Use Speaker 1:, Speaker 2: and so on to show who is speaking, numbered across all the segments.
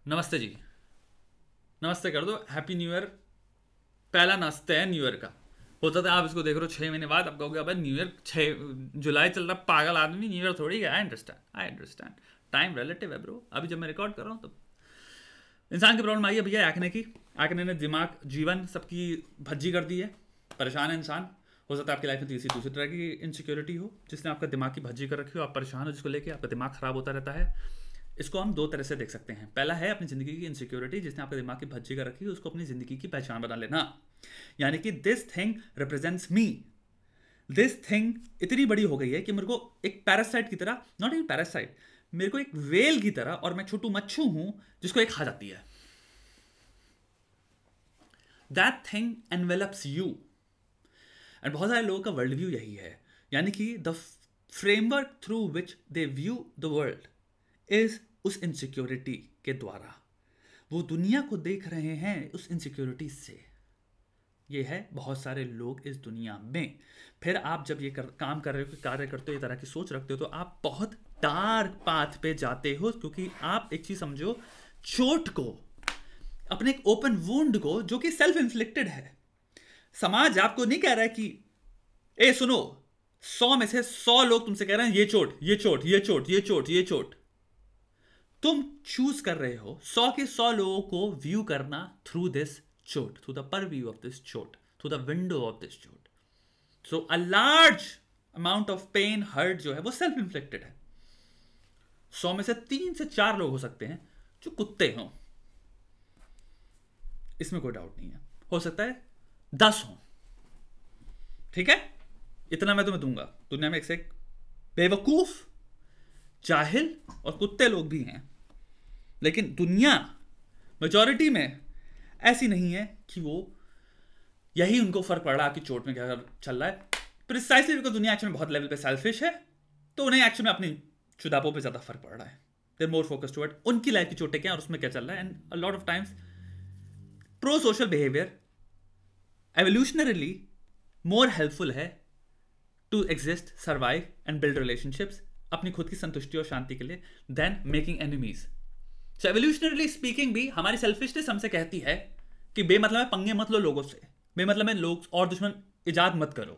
Speaker 1: नमस्ते जी, नमस्ते कर दो, हैप्पी न्यू ईयर। पहला नमस्ते है न्यू ईयर का। होता था आप इसको देख रहे हो 6 महीने बाद, अब कहोगे अबे न्यू ईयर 6 जुलाई चल रहा, पागल आदमी, न्यू ईयर थोड़ी है। आई अंडरस्टैंड, टाइम रिलेटिव है ब्रो। अभी जब मैं रिकॉर्ड कर रहा हूँ तो इंसान की प्रॉब्लम आई है भैया एक्ने की। एक्ने ने दिमाग, जीवन सबकी भज्जी कर दी है। परेशान है इंसान। हो सकता है आपकी लाइफ में तीसरी दूसरी तरह की इनसिक्योरिटी हो जिसने आपका दिमाग की भज्जी कर रखी हो, आप परेशान हो जिसको लेके आपका दिमाग खराब होता रहता है। इसको हम दो तरह से देख सकते हैं। पहला है अपनी जिंदगी की इनसिक्योरिटी जिसने आपके दिमाग की भज्जी कर रखी है, उसको अपनी जिंदगी की पहचान बना लेना। यानी कि this thing represents me. This thing इतनी बड़ी हो गई है कि मेरे को एक पैरासाइट की तरह, नॉट इवन पैरासाइट, मेरे को एक वेल की तरह, और मैं छोटू मच्छू हूं जिसको एक खा जाती है। That thing envelopes you. And बहुत सारे लोगों का वर्ल्ड व्यू यही है, यानी कि the framework through which they view the world is उस इनसिक्योरिटी के द्वारा। वो दुनिया को देख रहे हैं उस इनसिक्योरिटी से। ये है बहुत सारे लोग इस दुनिया में। फिर आप जब ये काम कर रहे हो, कार्य करते हो, ये तरह की सोच रखते हो, तो आप बहुत डार्क पाथ पे जाते हो। क्योंकि आप एक चीज समझो, चोट को, अपने एक ओपन वुंड को जो कि सेल्फ इन्फ्लिक्टेड है, समाज आपको नहीं कह रहा है कि ए सुनो, 100 में से 100 लोग तुमसे कह रहे हैं ये चोट, ये चोट, ये चोट, ये चोट, ये चोट। तुम चूज कर रहे हो 100 के 100 लोगों को व्यू करना through this chot, through the purview of this chot, through the window of this chot. So a large amount of pain, hurt जो है वो सेल्फ इन्फ्लिक्टेड है। 100 में से 3 से 4 लोग हो सकते हैं जो कुत्ते हों, इसमें कोई डाउट नहीं है। हो सकता है 10 हों, ठीक है, इतना मैं तुम्हें दूंगा। दुनिया में एक से एक बेवकूफ, जाहिल और कुत्ते लोग भी हैं, लेकिन दुनिया मेजॉरिटी में ऐसी नहीं है कि वो यही उनको फर्क पड़ रहा है कि चोट में क्या चल रहा है। प्रिसाइसली बिकॉज दुनिया एक्चुअली बहुत लेवल पे सेल्फिश है, तो उन्हें एक्चुअली में अपनी चुदापों पे ज्यादा फर्क पड़ रहा है। दे मोर फोकस टुवर्ड उनकी लाइफ की चोटें क्या और उसमें क्या चल रहा है। And a lot of times pro social behaviour evolutionarily more helpful है to exist, survive and build relationships अपनी खुद की संतुष्टि और शांति के लिए, then making enemies. So evolutionarily speaking भी हमारी सेल्फिशनेस हमसे कहती है कि बेमतलब में पंगे मत लो लोगों से, बेमतलब में लोग और दुश्मन इजाद मत करो।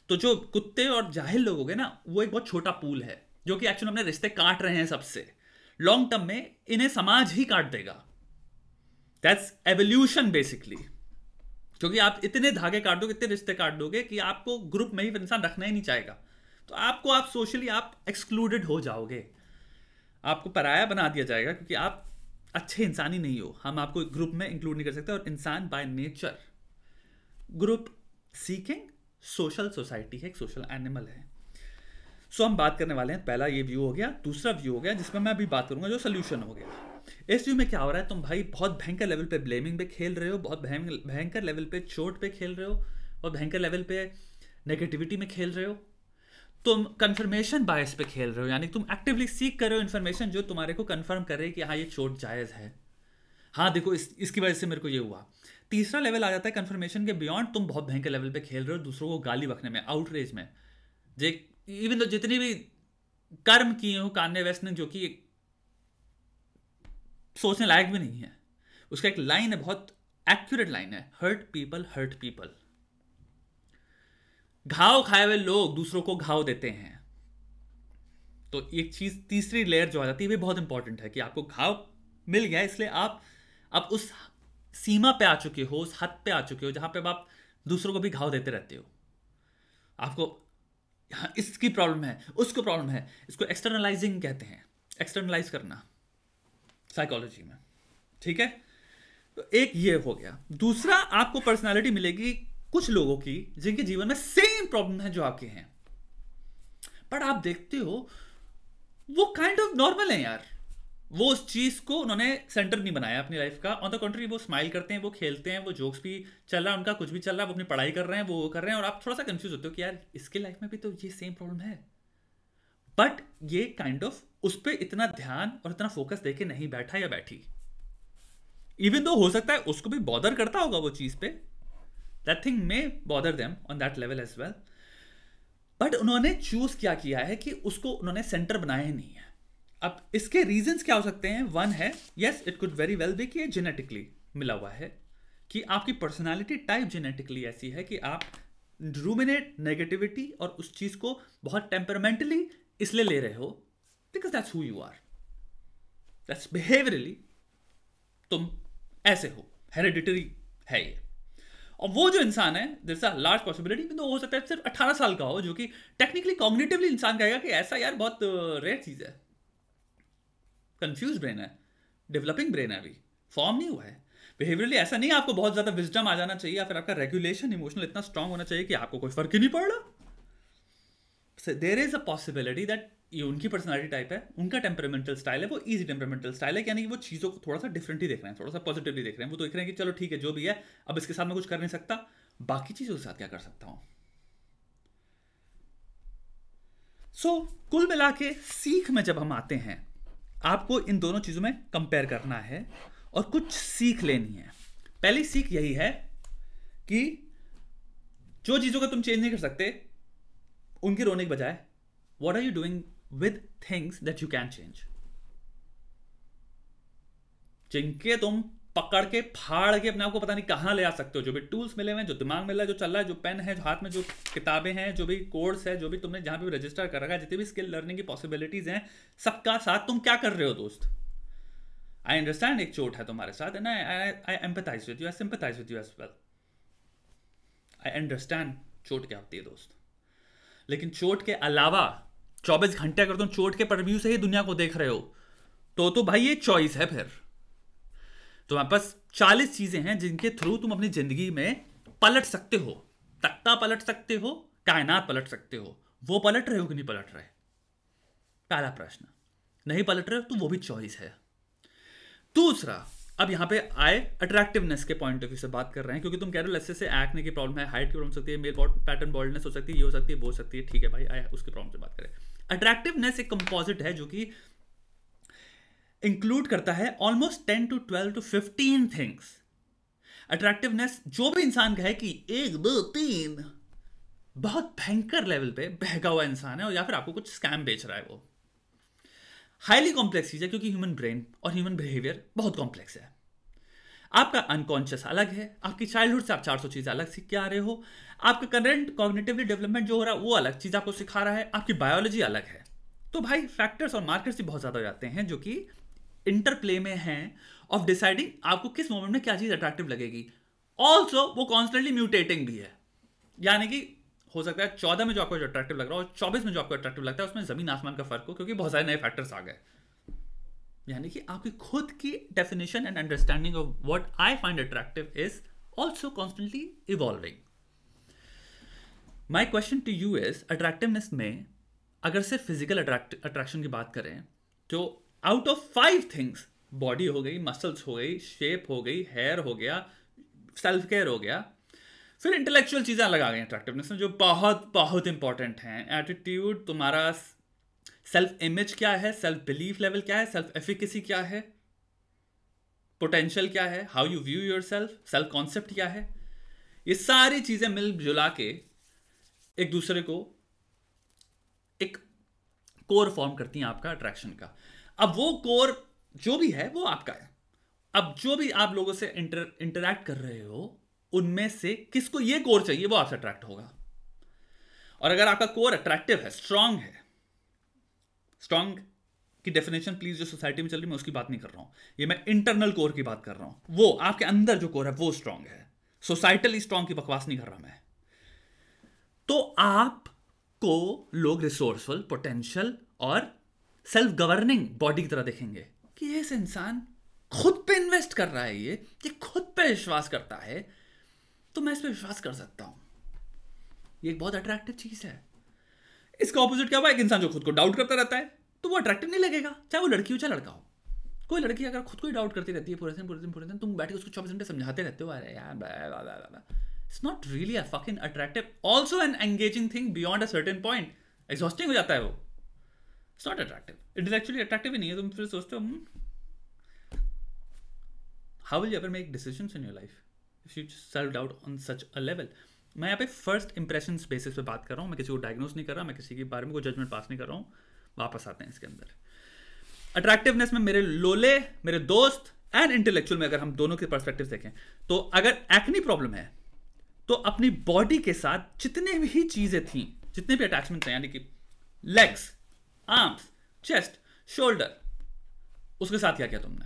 Speaker 1: तो जो कुत्ते और जाहिल लोग हो गए ना, वो एक बहुत छोटा पूल है जो कि एक्चुअली अपने रिश्ते काट रहे हैं सबसे। लॉन्ग टर्म में इन्हें समाज ही काट देगा। That's evolution basically. क्योंकि आप इतने धागे काट दोगे, इतने रिश्ते काट दोगे कि आपको ग्रुप में ही इंसान रखना ही नहीं चाहेगा। तो आप सोशली आप एक्सक्लूडेड हो जाओगे, आपको पराया बना दिया जाएगा क्योंकि आप अच्छे इंसान ही नहीं हो। हम आपको ग्रुप में इंक्लूड नहीं कर सकते, और इंसान by nature group seeking social society है, एक सोशल एनिमल है। सो हम बात करने वाले हैं, पहला ये व्यू हो गया। दूसरा व्यू हो गया जिसमें मैं अभी बात करूंगा जो सोल्यूशन हो गया। इस व्यू में क्या हो रहा है, तुम भाई बहुत भयंकर लेवल पे ब्लेमिंग पे खेल रहे हो, बहुत भयंकर लेवल पे चोट पे खेल रहे हो, और भयंकर लेवल पे नेगेटिविटी में खेल रहे हो। तुम कंफर्मेशन बायस पे खेल रहे हो, यानी तुम एक्टिवली सीख कर रहे हो इन्फॉर्मेशन जो तुम्हारे को कंफर्म करे कि हाँ ये चोट जायज़ है, हाँ देखो इसकी वजह से मेरे को ये हुआ। तीसरा लेवल आ जाता है कंफर्मेशन के बियॉन्ड, तुम बहुत भयंकर लेवल पे खेल रहे हो दूसरों को गाली बकने में, आउटरेज में। इवन तो जितनी भी कर्म किए हो कान्य वेस्ट ने, जो कि सोचने लायक भी नहीं है, उसका एक लाइन है, बहुत एक्यूरेट लाइन है, हर्ट पीपल हर्ट पीपल। घाव खाए हुए लोग दूसरों को घाव देते हैं। तो एक चीज, तीसरी लेयर जो आ जाती है वो बहुत इंपॉर्टेंट है कि आपको घाव मिल गया, इसलिए आप अब उस सीमा पे आ चुके हो, उस हद पे आ चुके हो जहां पे आप दूसरों को भी घाव देते रहते हो। आपको हाँ, इसकी प्रॉब्लम है, उसको प्रॉब्लम है, इसको एक्सटर्नलाइजिंग कहते हैं, एक्सटर्नलाइज करना साइकोलॉजी में, ठीक है। तो एक ये हो गया। दूसरा, आपको पर्सनालिटी मिलेगी कुछ लोगों की जिनके जीवन में सेम प्रॉब्लम है जो आपके हैं, बट आप देखते हो वो काइंड ऑफ नॉर्मल है यार। वो उस चीज को उन्होंने सेंटर नहीं बनाया अपनी लाइफ का। ऑन द कंट्री वो स्माइल करते हैं, वो खेलते हैं, वो जोक्स भी चल रहा है उनका, कुछ भी चल रहा है, वो अपनी पढ़ाई कर रहे हैं, वो कर रहे हैं, और आप थोड़ा सा कंफ्यूज होते हो कि यार इसके लाइफ में भी तो ये सेम प्रॉब्लम है। बट ये काइंड ऑफ उस पर इतना ध्यान और इतना फोकस देके नहीं बैठा या बैठी। इवन दो हो सकता है उसको भी बॉदर करता होगा वो चीज पे, that thing may bother them on that level as well, but उन्होंने चूज क्या किया है कि उसको उन्होंने सेंटर बनाया ही नहीं है। अब इसके रीजंस क्या हो सकते हैं? वन है, yes it could very well be कि ये जेनेटिकली मिला हुआ है, कि आपकी पर्सनालिटी टाइप जेनेटिकली ऐसी है कि आप रूमिनेट नेगेटिविटी और उस चीज को बहुत टेम्परामेंटली इसलिए ले रहे हो because that's who you are, that's behaviourally तुम ऐसे हो, हेरिडिटरी है ये। और वो जो इंसान है, there is a large possibility, तो हो सकता है सिर्फ 18 साल का हो, जो कि टेक्निकली कॉग्निटिवली इंसान कहेगा कि ऐसा यार बहुत रेयर चीज है, कंफ्यूज ब्रेन है, डेवलपिंग ब्रेन है, अभी फॉर्म नहीं हुआ है। बिहेवियरली ऐसा नहीं, आपको बहुत ज्यादा विजडम आ जाना चाहिए या फिर आपका रेगुलेशन इमोशनल इतना स्ट्रांग होना चाहिए कि आपको कोई फर्क ही नहीं पड़ रहा। There is a possibility that ये उनकी पर्सनालिटी टाइप है, उनका टेम्परामेंटल स्टाइल है, वो इजी टेम्परामेंटल स्टाइल है, यानी कि वो चीज़ों को थोड़ा सा डिफरेंटली देख रहे हैं, थोड़ा सा पॉजिटिवली देख रहे हैं। वो तो देख रहे हैं कि चलो ठीक है जो भी है, अब इसके साथ मैं कुछ कर नहीं सकता, बाकी चीज़ों के साथ क्या कर सकता हूं। सो कुल मिला के सीख में जब हम आते हैं, आपको इन दोनों चीज़ों में कंपेयर करना है और कुछ सीख लेनी है। पहली सीख यही है कि जो चीज़ों को तुम चेंज नहीं कर सकते उनकी रोने के बजाय what are you doing with things that you can change, जिनके तुम पकड़ के फाड़ के अपने आप को पता नहीं कहां ले आ सकते हो। जो भी टूल्स मिले हुए हैं, जो दिमाग मिल रहा है, जो चल रहा है, जो पेन है, जो हाथ में जो किताबें हैं, जो भी कोर्स है, जो भी तुमने जहां पे रजिस्टर कर रखा है, जितनी भी स्किल लर्निंग की पॉसिबिलिटीज हैं, सबका साथ तुम क्या कर रहे हो दोस्त। आई अंडरस्टैंड एक चोट है तुम्हारे साथ, and I empathise with you, I sympathise with you as well. I understand चोट क्या होती है दोस्त, लेकिन चोट के अलावा 24 घंटे अगर तुम चोट के परव्यू से ही दुनिया को देख रहे हो तो भाई ये चॉइस है। फिर तुम्हारे पास 40 चीजें हैं जिनके थ्रू तुम अपनी जिंदगी में पलट सकते हो, तख्ता पलट सकते हो, कायनात पलट सकते हो। वो पलट रहे हो कि नहीं पलट रहे? पहला प्रश्न। नहीं पलट रहे हो तो वो भी चॉइस है। दूसरा, अब यहां पे आए अट्रैक्टिवनेस के पॉइंट ऑफ व्यू से बात कर रहे हैं, क्योंकि तुम कह रहे हो लस्से से एक्ने की प्रॉब्लम है, हाइट की प्रॉब्लम हो सकती है, मेल पैटर्न बॉल्डनेस हो सकती है, ये हो सकती है, वो हो सकती है, ठीक है भाई, आए उसके प्रॉब्लम से बात करें। अट्रैक्टिवनेस एक कंपोजिट है जो कि इंक्लूड करता है almost 10 to 12 to 15 things. Attractiveness जो भी इंसान कहे कि 1 2 3 बहुत भयंकर लेवल पे बहका हुआ इंसान है, और या फिर आपको कुछ स्कैम बेच रहा है, वो हाईली कॉम्प्लेक्स चीज है, क्योंकि ह्यूमन ब्रेन और ह्यूमन बिहेवियर बहुत कॉम्प्लेक्स है। आपका अनकॉन्शियस अलग है, आपकी चाइल्डहुड से आप 400 चीजें अलग सीख के आ रहे हो, आपका करंट कॉग्निटिवली डेवलपमेंट जो हो रहा है वो अलग चीज आपको सिखा रहा है, आपकी बायोलॉजी अलग है। तो भाई फैक्टर्स और मार्कर्स भी बहुत ज्यादा हो जाते हैं जो कि इंटरप्ले में हैं ऑफ डिसाइडिंग आपको किस मोमेंट में क्या चीज अट्रैक्टिव लगेगी। ऑल्सो वो कॉन्स्टेंटली म्यूटेटिंग भी है, यानी कि हो सकता है 14 में जो आपको अट्रैक्टिव लग रहा हो और 24 में जो आपको अट्रैक्टिव लगता है उसमें जमीन आसमान का फर्क हो, क्योंकि बहुत सारे नए फैक्टर्स आ गए। यानी कि आपकी खुद की definition and understanding of what I find attractive is also constantly evolving. My question to you is, attractiveness में अगर सिर्फ फिजिकल अट्रैक्शन की बात करें तो आउट ऑफ 5 थिंग्स, बॉडी हो गई, मसल्स हो गई, शेप हो गई, हेयर हो गया, सेल्फ केयर हो गया, फिर इंटेलेक्चुअल चीजें अलग आ गई अट्रैक्टिवनेस में जो बहुत बहुत इंपॉर्टेंट हैं। एटीट्यूड, तुम्हारा सेल्फ इमेज क्या है, सेल्फ बिलीफ लेवल क्या है, सेल्फ एफिकेसी क्या है, पोटेंशियल क्या है, how you view your self, self concept क्या है, ये सारी चीजें मिलजुला के एक दूसरे को एक कोर फॉर्म करती हैं आपका अट्रैक्शन का। अब वो कोर जो भी है वो आपका है। अब जो भी आप लोगों से इंटरैक्ट कर रहे हो उनमें से किसको ये कोर चाहिए वो आपसे अट्रैक्ट होगा। और अगर आपका कोर अट्रैक्टिव है, स्ट्रांग है, स्ट्रांग की डेफिनेशन प्लीज जो सोसाइटी में चल रही है मैं उसकी बात नहीं कर रहा हूं, ये मैं इंटरनल कोर की बात कर रहा हूं। वो आपके अंदर जो कोर है वो स्ट्रांग है, सोसाइटली स्ट्रांग की बकवास नहीं कर रहा मैं। तो आपको लोग रिसोर्सफुल, पोटेंशियल और सेल्फ गवर्निंग बॉडी की तरह देखेंगे कि ये इंसान खुद पे इन्वेस्ट कर रहा है, ये खुद पे विश्वास करता है, तो मैं इस पे विश्वास कर सकता हूं। ये एक बहुत अट्रैक्टिव चीज है। इसका ऑपोजिट क्या हुआ, एक इंसान जो खुद को डाउट करता रहता है तो वो अट्रैक्टिव नहीं लगेगा, चाहे वो लड़की हो चाहे लड़का हो। कोई लड़की अगर खुद को ही डाउट करती रहती है पूरे दिन तुम बैठ के उसको 24 घंटे समझाते रहते हो, अरे यार it's not really a fucking attractive, also an engaging thing beyond a certain point, exhausting हो जाता है वो, it's not attractive, it is actually attractive ही नहीं है। तुम फिर सोचते हो how will you ever make decisions in your life if you self doubt on such a level. मैं यहाँ पे फर्स्ट इंप्रेशन बेसिस पे बात कर रहा हूँ, मैं किसी को डायग्नोस नहीं कर रहा, मैं किसी के बारे में कोई जजमेंट पास नहीं कर रहा हूँ। वापस आते हैं इसके अंदर। अट्रैक्टिवनेस में मेरे लोले, मेरे दोस्त एंड इंटेलेक्चुअल में अगर हम दोनों के पर्सपेक्टिव देखें, तो अगर एक्नी प्रॉब्लम है तो अपनी बॉडी के साथ जितने भी चीजें थी, जितने भी अटैचमेंट थे, यानी कि लेग्स, आर्म्स, चेस्ट, शोल्डर, उसके साथ क्या किया तुमने?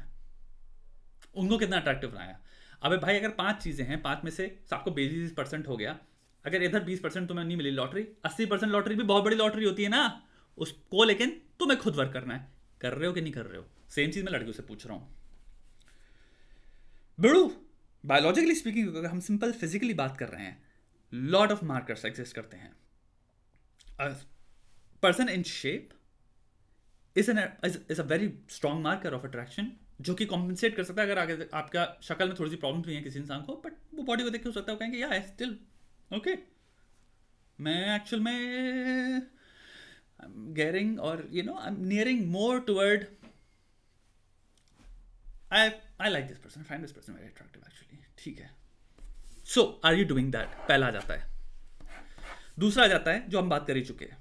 Speaker 1: उनको कितना अट्रैक्टिव बनाया? अबे भाई अगर 5 चीजें हैं, 5 में से आपको 20% हो गया, अगर इधर 20% तुम्हें नहीं मिली लॉटरी, 80% लॉटरी भी बहुत बड़ी लॉटरी होती है ना, उसको लेकिन तुम्हें खुद वर्क करना है। कर रहे हो कि नहीं कर रहे हो? सेम चीज मैं लड़कियों से पूछ रहा हूं। बड़ू बायोलॉजिकली स्पीकिंग, अगर हम सिंपल फिजिकली बात कर रहे हैं, लॉट ऑफ मार्कर्स एग्जिस्ट करते हैं। Person in shape is a very strong marker of attraction, जो कि कॉम्पनसेट कर सकता है अगर आगे आपका शक्ल में थोड़ी सी प्रॉब्लम भी है किसी इंसान को, बट वो बॉडी को देख के हो सकता है कहेंगे या स्टिल ओके, मैं एक्चुअल में गेटिंग और you know I am nearing more toward I like this person, I find this person very attractive actually, ठीक है। So are you doing that? पहला आ जाता है। दूसरा आ जाता है जो हम बात कर ही चुके हैं,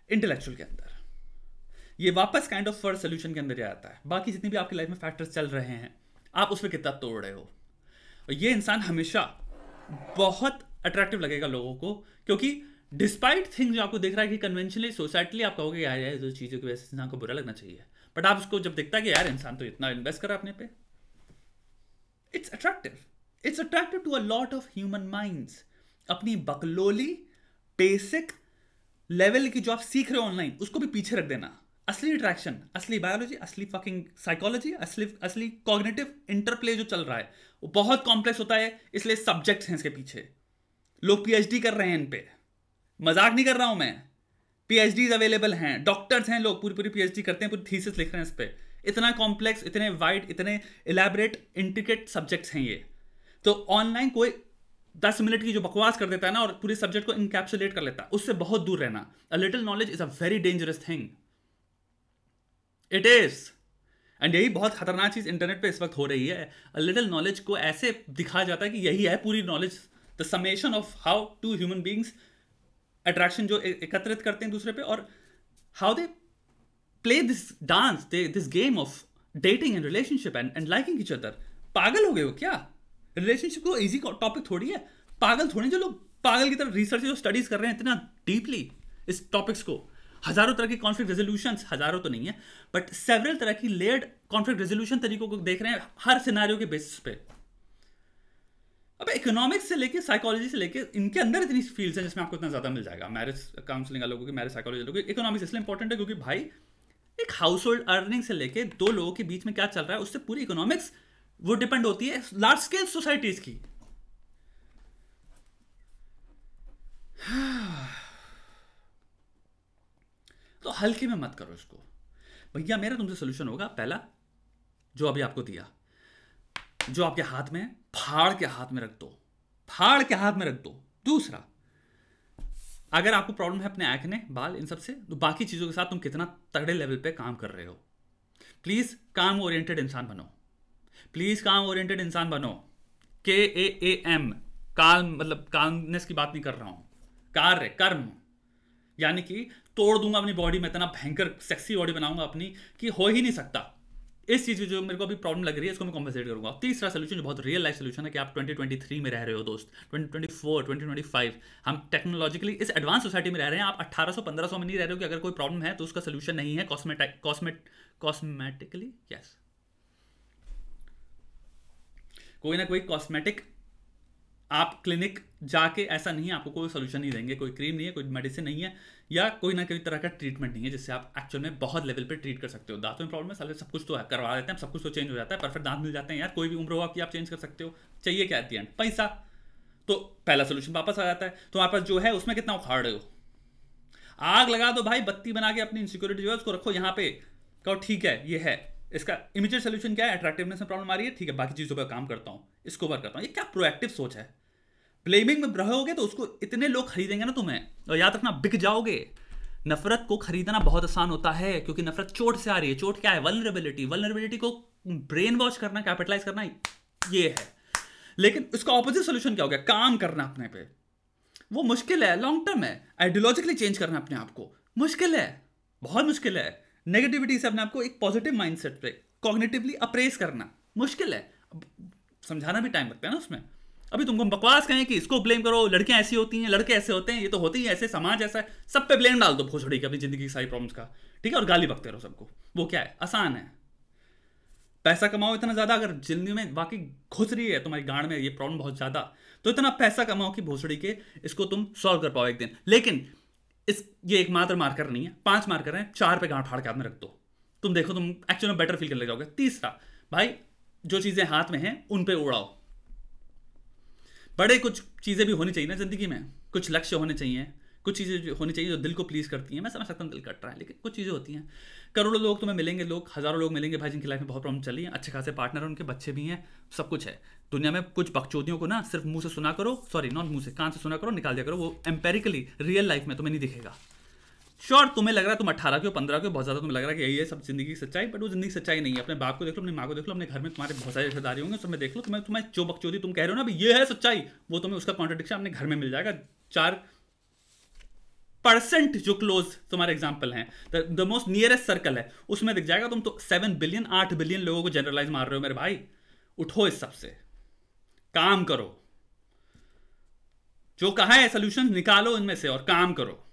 Speaker 1: इंटेलेक्चुअल के अंदर। ये वापस काइंड ऑफ फर्स्ट सोल्यूशन के अंदर आता है। बाकी जितनी भी आपकी लाइफ में फैक्टर्स चल रहे हैं, आप उसमें कितना तोड़ रहे हो। और ये इंसान हमेशा बहुत अट्रैक्टिव लगेगा लोगों को, क्योंकि डिस्पाइट थिंग जो आपको दिख रहा है कि कन्वेंशनली सोसाइटली आप कहोगे यार जो चीज़ों की वजह से इंसान को बुरा लगना चाहिए, बट आप उसको जब दिखता है कि यार इंसान तो इतना इन्वेस्ट करा अपने पे, it's attractive to a lot of human minds. अपनी बकलोली बेसिक लेवल की जो आप सीख रहे हो ऑनलाइन, उसको भी पीछे रख देना। असली अट्रैक्शन, असली बायोलॉजी, असली फकिंग साइकोलॉजी, असली कॉग्निटिव इंटरप्ले जो चल रहा है वो बहुत कॉम्प्लेक्स होता है, इसलिए सब्जेक्ट्स हैं इसके पीछे। लोग पीएचडी कर रहे हैं इन पे, मजाक नहीं कर रहा हूं मैं। पीएचडीज अवेलेबल हैं, डॉक्टर्स हैं, लोग पूरी पीएचडी करते हैं, पूरी थीसिस लिख रहे हैं इस पे। इतना कॉम्प्लेक्स, इतने वाइड, इतने इलैबोरेट, इंट्रिकेट सब्जेक्ट्स हैं ये। तो ऑनलाइन कोई 10 मिनट की जो बकवास कर देता है ना और पूरे सब्जेक्ट को इनकैप्सुलेट कर लेता है, उससे बहुत दूर रहना। A little knowledge is a very dangerous thing, it is. And यही बहुत खतरनाक चीज इंटरनेट पे इस वक्त हो रही है। अ लिटिल नॉलेज को ऐसे दिखाया जाता है कि यही है पूरी knowledge, the summation of how two human beings attraction जो एकत्रित करते हैं दूसरे पे, और how they play this dance, this game of dating and relationship and liking each other. पागल हो गए हो क्या? रिलेशनशिप को इजी टॉपिक थोड़ी है, पागल थोड़ी। जो लोग पागल की तरह रिसर्च जो स्टडीज कर रहे हैं इतना डीपली इस टॉपिक्स को, हजारों तरह की कॉन्फ्लिक्ट रेजोल्यूशन, हजारों तो नहीं है बट सेवरल तरह की लेयर्ड कॉन्फ्लिक्ट रेजोल्यूशन तरीकों को देख रहे हैं हर सिनेरियो के बेसिस पे। अब इकोनॉमिक्स से लेके साइकोलॉजी से लेके इनके अंदर इतनी फील्ड्स हैं जिसमें आपको इतना ज्यादा मिल जाएगा। मैरिज काउंसलिंग लोगों की, मैरिज साइकोलॉजी लोगों की। इकोनॉमिक्स इसलिए इंपॉर्टेंट है क्योंकि भाई एक हाउस होल्ड अर्निंग से लेके 2 लोगों के बीच में क्या चल रहा है, उससे पूरी इकोनॉमिक्स वो डिपेंड होती है लार्ज स्केल सोसाइटीज की। तो हल्के में मत करो इसको भैया। मेरा तुमसे सोल्यूशन होगा, पहला जो अभी आपको दिया, जो आपके हाथ में, फाड़ के हाथ में रख दो, फाड़ के हाथ में रख दो। दूसरा, अगर आपको प्रॉब्लम है अपने एक्ने, बाल, इन सब से, तो बाकी चीजों के साथ तुम कितना तगड़े लेवल पे काम कर रहे हो। प्लीज काम ओरिएंटेड इंसान बनो, प्लीज काम ओरिएंटेड इंसान बनो। KAAM, काम मतलब कामनेस की बात नहीं कर रहा हूं, कार्य, कर्म। यानी कि तोड़ दूंगा अपनी बॉडी में, इतना भयंकर सेक्सी बॉडी बनाऊंगा अपनी कि हो ही नहीं सकता। इस चीज जो मेरे को अभी प्रॉब्लम लग रही है इसको मैं कॉम्पनसेट करूंगा। तीसरा सोल्यूशन जो बहुत रियल लाइफ सोल्यूशन है कि आप 2023 में रह रहे हो दोस्त, 2024, 2025 हम टेक्नोलॉजिकली इस एडवांस सोसाइटी में रह रहे हैं। आप 1800-1500 में नहीं रह रहे हो कि अगर कोई प्रॉब्लम है तो उसका सोल्यूशन नहीं है कॉस्मेटिकली, यस, कोई ना कोई कॉस्मेटिक आप क्लिनिक जाके, ऐसा नहीं है आपको कोई सोल्यूशन नहीं देंगे, कोई क्रीम नहीं है, कोई मेडिसिन नहीं है, या कोई ना कोई तरह का ट्रीटमेंट नहीं है जिससे आप एक्चुअल में बहुत लेवल पे ट्रीट कर सकते हो। दांतों में प्रॉब्लम है, साले सब कुछ तो करवा देते हैं, सब कुछ तो चेंज हो जाता है, परफेक्ट दांत मिल जाते हैं यार, कोई भी उम्र हो आपकी, आप चेंज कर सकते हो। चाहिए क्या एट द एंड? पैसा। तो पहला सोल्यूशन वापस आ जाता है। तुम्हारे पास जो है उसमें कितना उखाड़ रहे हो? आग लगा दो भाई, बत्ती बना के अपनी इनसिक्योरिटी जो है उसको रखो यहाँ पे, कहो ठीक है ये है। इसका इमीडिएट सोल्यूशन क्या है? अट्रैक्टिवनेस में प्रॉब्लम आ रही है, ठीक है, बाकी चीजों पर काम करता हूँ, इसको वर्क करता हूँ। ये क्या प्रोएक्टिव सोच है? ब्लेमिंग में रहोगे तो उसको इतने लोग खरीदेंगे ना तुम्हें, और याद रखना बिक जाओगे। नफरत को खरीदना बहुत आसान होता है क्योंकि नफरत चोट से आ रही है। चोट क्या है? वल्नरेबिलिटी। वल्नरेबिलिटी को ब्रेन वॉश करना, कैपिटलाइज करना, ये है। लेकिन इसका ऑपोजिट सोल्यूशन क्या हो गया? काम करना अपने पे। वो मुश्किल है, लॉन्ग टर्म है। आइडियोलॉजिकली चेंज करना अपने आप को मुश्किल है, बहुत मुश्किल है। नेगेटिविटी से अपने आपको एक पॉजिटिव माइंडसेट पे कॉग्निटिवली अप्रेस करना मुश्किल है। अब समझाना भी टाइम लगता है ना उसमें। अभी तुमको बकवास कहें कि इसको ब्लेम करो, लड़कियां ऐसी होती हैं, लड़के ऐसे होते हैं, ये तो होते ही ऐसे, समाज ऐसा है, सब पे ब्लेम डाल दो भोसड़ी के अपनी जिंदगी की सारी प्रॉब्लम्स का, ठीक है, और गाली बकते रहो सबको। वो क्या है, आसान है। पैसा कमाओ इतना ज्यादा, अगर जिंदगी में वाकई घुस रही है तुम्हारी गांड में ये प्रॉब्लम बहुत ज्यादा, तो इतना पैसा कमाओ कि भोसड़ी के इसको तुम सॉल्व कर पाओ एक दिन। लेकिन ये एक मात्र मार्कर नहीं है, 5 मार्कर हैं, 4 पे गांड फाड़ के हाथ में रख दो, तुम देखो तुम एक्चुअली में बेटर फील करने लग जाओगे। तीसरा, भाई जो चीजें हाथ में हैं उन पे उड़ाओ। बड़े कुछ चीजें भी होनी चाहिए ना जिंदगी में, कुछ लक्ष्य होने चाहिए, कुछ चीजें होनी चाहिए जो दिल को प्लीज करती हैं। मैं समझ सकता हूँ दिल कट रहा है, लेकिन कुछ चीजें होती हैं। करोड़ों लोग तुम्हें मिलेंगे, लोग हजारों लोग मिलेंगे भाई जिनकी लाइफ में बहुत प्रॉब्लम चली है, अच्छे खासे पार्टनर है, उनके बच्चे भी हैं, सब कुछ है दुनिया में। कुछ बकचोदियों को ना सिर्फ मुंह से सुना करो, सॉरी नॉट मुंह से, कान से सुना करो, निकाल दिया करो, वो एम्पेरिकली रियल लाइफ में तुम्हें नहीं दिखेगा। श्योर तुम्हें लग रहा है तुम 18 के हो, 15 के हो, बहुत ज्यादा तुम्हें लग रहा है कि यही है सब जिंदगी की सच्चाई, बट वो जिंदगी सच्चाई नहीं है। अपने बाप को देख लो, अपनी माँ को देख लो, अपने घर में तुम्हारे बहुत सारे रिश्तेदारी होंगे, उसमें देख लो, तुम्हें जो बकचोदी तुम कह रहे हो ना भाई ये है सच्चाई, वो तुम्हें उसका कॉन्ट्रडिक्शन अपने घर में मिल जाएगा। 4% जो क्लोज तुम्हारे एग्जाम्पल हैं, द मोस्ट नियरेस्ट सर्कल है, उसमें दिख जाएगा। तुम तो 7 बिलियन 8 बिलियन लोगों को जनरलाइज मार रहे हो मेरे भाई। उठो इस सबसे, काम करो, जो कहा है सोल्यूशन निकालो इनमें से और काम करो।